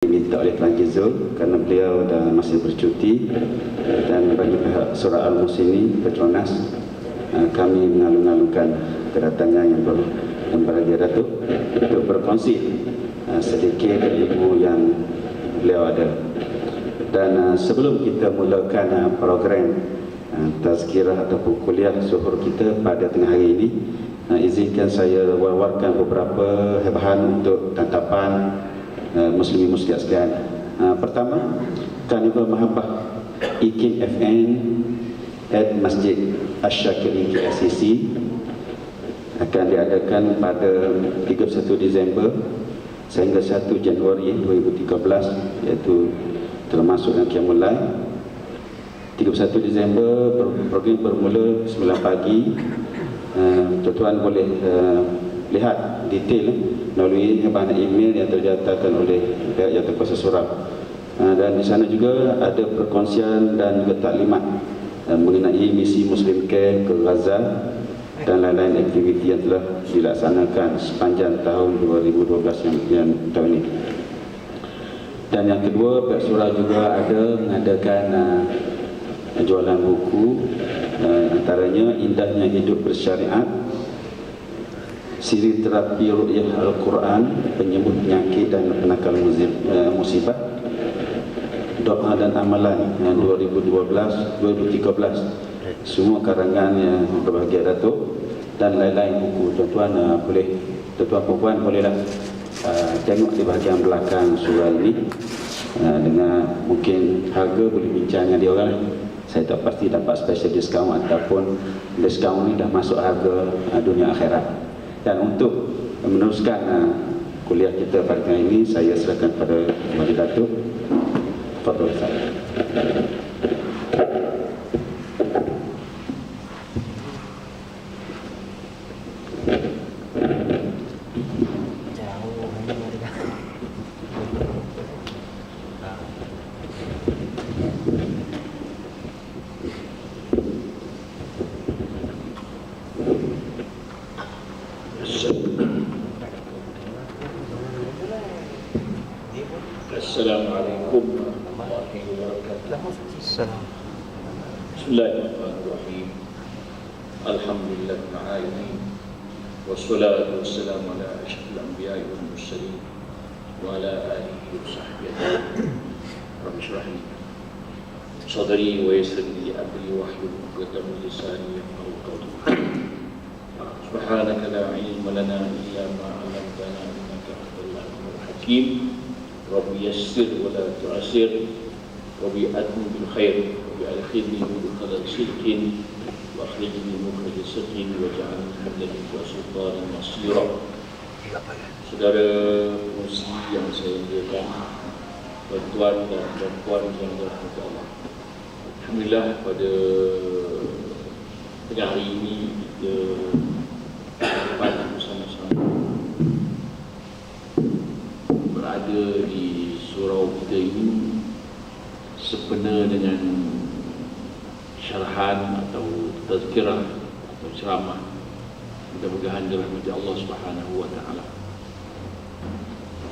diminta oleh Tuan Jizul kerana beliau dah masih bercuti, dan bagi pihak Surah Al-Musini Petronas, kami mengalung-alungkan kedatangan yang berhadiah Datuk untuk berkongsi sedikit ilmu yang beliau ada. Dan sebelum kita mulakan program tazkirah ataupun kuliah zuhur kita pada tengah hari ini, izinkan saya wawarkan beberapa bahan untuk tangkapan muslimin muslimat sekalian. Pertama, Karnival Mahabbah IKIM FN at Masjid Asy-Syakiri KLCC akan diadakan pada 31 Disember sehingga 1 Januari 2013, iaitu termasuk yang Qiyamul Lail. 31 Disember program bermula 9 pagi. Tuan-tuan boleh lihat detail melalui bahan email yang terjatakan oleh pihak yang terkuasa surau. Dan di sana juga ada perkongsian dan juga taklimat mengenai misi Muslim Care ke Gaza dan lain-lain aktiviti yang telah dilaksanakan sepanjang tahun 2012 yang tahun ini. Dan yang kedua, pihak surau juga ada mengadakan jualan buku, antaranya Indahnya Hidup Bersyariat, Siri Terapi Ru'yah Al-Quran, Penyembuh Penyakit dan Penakal Musibah, Doa dan Amalan 2012-2013, semua karangan yang berbahagia Datuk, dan lain-lain buku. Tuan-tuan perempuan bolehlah tengok di bahagian belakang surah ini, dengan mungkin harga boleh bincang dengan dia orang. Saya tak pasti dapat special discount ataupun discount ni dah masuk harga dunia akhirat. Dan untuk meneruskan kuliah kita pada kali ini, saya serahkan pada Wali Datuk. Fadhil saya. Assalamualaikum warahmatullahi wabarakatuh. Bismillahirrahmanirrahim. Alhamdulillahil alamin. Wassalatu wassalamu ala asyrafil anbiya'i wal mursalin wa ala alihi wa sahbihi ajma'in. Rabbi shrah li sadri wa yassir li amri wahlul 'uqdatam min lisani yafqahu qawli. Subhanaka la ilma lana illa ma 'allamtana innaka antal alimul hakim. Rabbi yassir wa la tu'assir, Rabbi adnu bil khair, Rabbi alkhidni mudkhala sidqin wa akhrijni mukhrij sidqin wa ja'alni hamdan wa sultanan nasira. Saudara pengurusi yang saya muliakan, tuan-tuan dan puan-puan yang dirahmati Allah, alhamdulillah pada tengah hari ini kita dapat bersama-sama berada di surau kita ini sepenuh dengan syarahan atau tazkirah atau ceramah. Mudah-mudahan dirahmati Allah Subhanahu wa taala.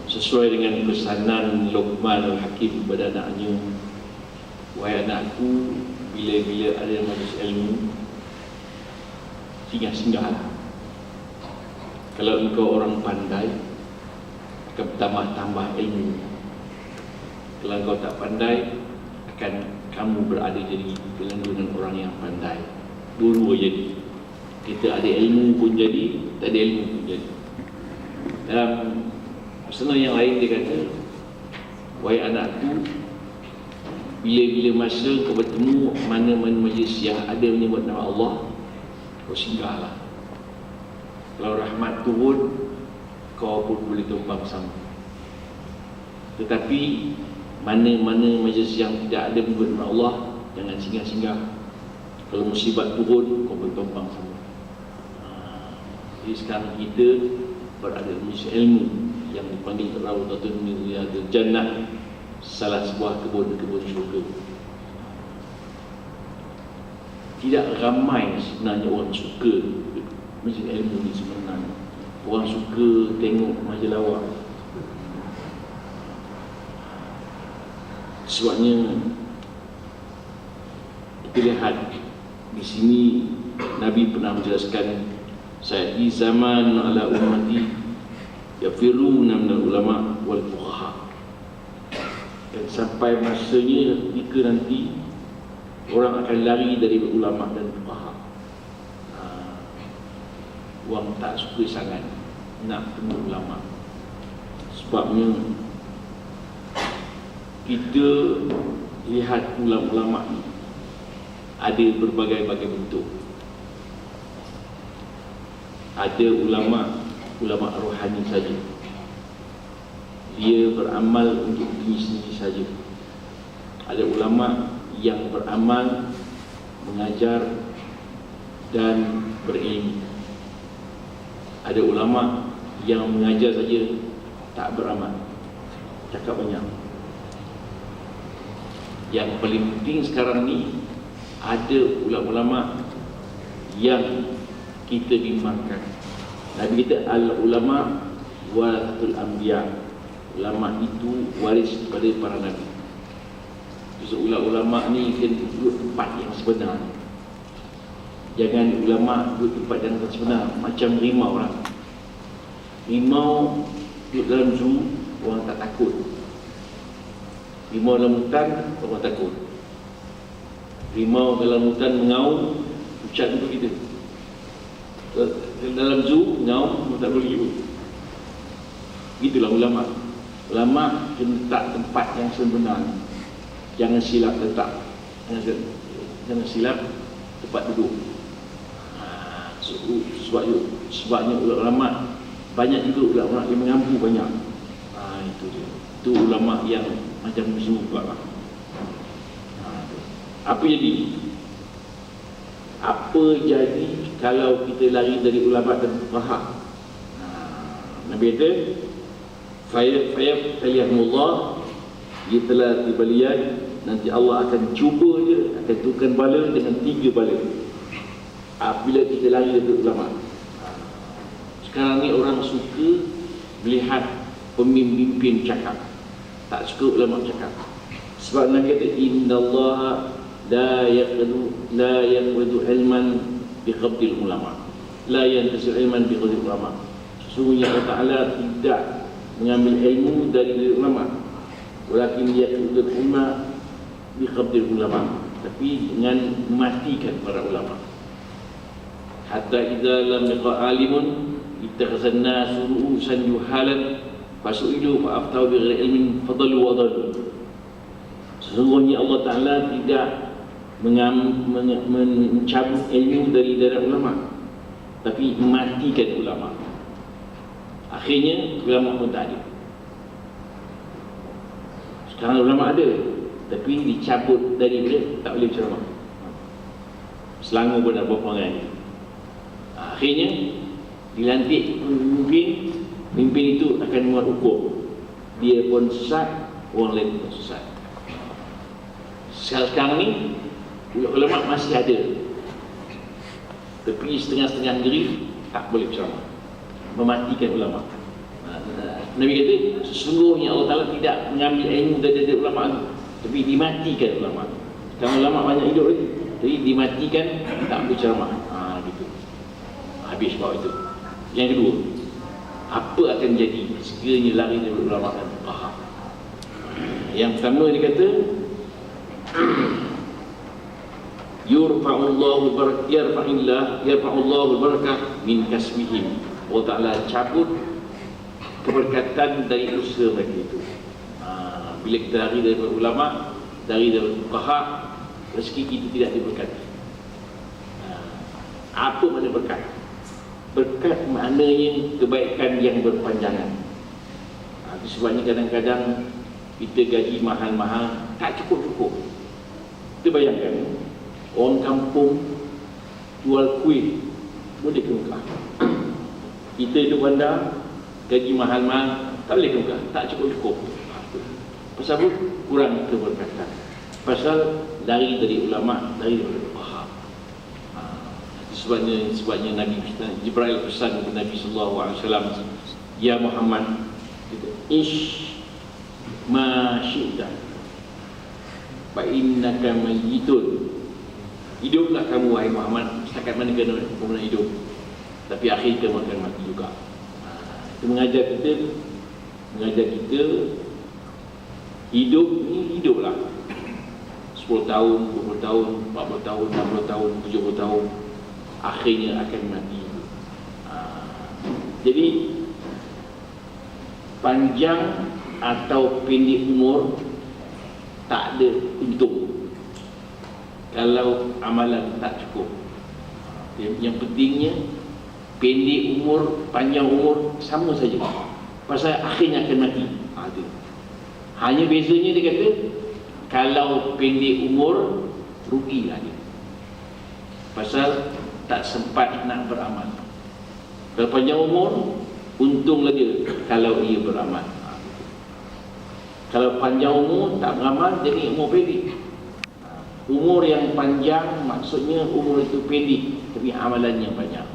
Sesuai dengan pesanan Luqman Al-Hakim kepada anaknya, wahai anakku, bila-bila ada majlis ilmu, singgah-singgahlah. Kalau engkau orang pandai, akan bertambah-tambah ilmu. Kalau kau tak pandai, akan kamu berada jadi dengan orang yang pandai. Dua-dua jadi. Kita ada ilmu pun jadi, tak ada ilmu pun jadi. Dalam pesanan yang lain dia kata, wahai anakku, bila-bila masa kau bertemu mana-mana majlis yang ada menyebut nama Allah, kau singgahlah. Kalau rahmat turun, kau pun boleh tumpang sama. Tetapi mana-mana majlis yang tidak ada menyebut nama Allah, jangan singgah-singgah. Kalau musibat turun, kau pun tumpang sama. Jadi sekarang kita berada di majlis ilmu yang dipanggil Rawdatun min Riyadil Jannah, salah sebuah kebun-kebun syurga. Tidak ramai sebenarnya orang suka majlis ilmu ni sebenarnya. Orang suka tengok majalah awam. Sebabnya kita lihat di sini Nabi pernah menjelaskan, saya di zaman ala ummati yafiruna minal ulama wal fuqaha. Dan sampai masanya ketika nanti orang akan lari dari ulama dan fuqaha. Orang tak suka sangat nak temu ulama. Sebabnya kita lihat ulama-ulama ni ada berbagai-bagai bentuk. Ada ulama rohani saja, dia beramal untuk diri sendiri saja. Ada ulama yang beramal, mengajar dan berilmu. Ada ulama yang mengajar saja, tak beramal, cakap banyak. Yang paling penting sekarang ni, ada ulama-ulama yang kita bimbangkan. Nabi kita al-ulama warasatul anbiya. Ulama itu waris kepada para nabi. So, ulama ni kena duduk tempat yang sebenar. Jangan ulama duduk tempat yang sebenar macam rimau lah. Rimau duduk dalam zoo, orang tak takut. Rimau dalam hutan, orang takut. Rimau dalam hutan mengaum, ucat untuk kita. Dalam zoo, mengaum, tak boleh pun. Itulah ulama. Ulama kena letak tempat yang sebenar. Jangan silap letak. Jangan silap tempat duduk. Sebabnya ulama banyak juga ulama yang mengampu banyak. Itu dia. Itu ulama yang macam musuh pula lah. Apa jadi? Apa jadi kalau kita lari dari ulama dan fuqaha? Nabi kata, fayaftaliyahumullah, dia telah dibalian, nanti Allah akan cuba dia, akan tukar bala dengan 3 bala apabila kita lari dari ulama. Sekarang ni orang suka melihat pemimpin cakap, tak suka ulama cakap. Sebab Nabi kata, innallaha la yaqbidu ilman biqabdil ulama, la yantasir ilman biqabdil ulama. Sesungguhnya Allah Ta'ala tidak mengambil ilmu dari ulama, walakin yaqbidu ilma biqabdil ulama, tapi dengan mematikan para ulama. Hatta idza lam yaqa alimun ittakhazan nasu ru'usan juhalan fasu'ilu fa'aftau bighairi ilmin fadallu wa dallu. Sesungguhnya Allah Ta'ala tidak mencabut ilmu dari ulama, tapi mematikan ulama. Akhirnya ulama pun tak ada. Sekarang ulama ada, tapi dicabut dari dia, tak boleh ceramah. Selangor pun nak buat perangai. Akhirnya dilantik pemimpin itu akan membuat hukum. Dia pun sesat, orang lain pun sesat. Sekarang ni ulama masih ada, tapi setengah-setengah negeri tak boleh ceramah, mematikan ulama. Nabi kata, sesungguhnya Allah Ta'ala tidak mengambil ilmu dari ulama itu, tapi dimatikan ulama. Sekarang ulama banyak hidup lagi, jadi dimatikan, tak boleh ceramah. Gitu. Habis bawah itu. Yang kedua, apa akan jadi sekiranya lari dari ulama dan fuqaha? Yang pertama dia kata, yarfa'ullahu barakah min kasbihim. Allah Ta'ala cabut keberkatan dari usaha mereka itu. Bila kita lari dari ulama, dari fuqaha, rezeki kita tidak diberkati. Apa makna berkat? Berkat maknanya kebaikan yang berpanjangan. Itu sebabnya kadang-kadang kita gaji mahal-mahal, tak cukup-cukup. Kita bayangkan, orang kampung jual kuih boleh ke Mekah. Kita hidup bandar, gaji mahal-mahal, tak boleh ke Mekah, tak cukup-cukup. Pasal apa? Kurang keberkatan. Pasal lari dari ulama, lari dari fuqaha. Sebabnya Nabi Jibril pesan kepada Nabi SAW, ya Muhammad, ish ma syi'ta, fa innaka mayyitun. Hiduplah kamu wahai Muhammad, setakat mana kena hidup, tapi akhir kamu akan mati juga. Itu mengajar kita hidup ni hiduplah 10 tahun, 20 tahun, 40 tahun, 60 tahun, 70 tahun, akhirnya akan mati. Jadi panjang atau pendek umur tak ada untung kalau amalan tak cukup. Yang pentingnya pendek umur, panjang umur sama saja, pasal akhirnya akan mati. Hanya bezanya dia kata, kalau pendek umur rugilah dia, pasal tak sempat nak beramal. Kalau panjang umur untung lagi kalau ia beramal. Kalau panjang umur tak beramal, jadi umur pendek. Umur yang panjang maksudnya umur itu pendek tapi amalannya banyak.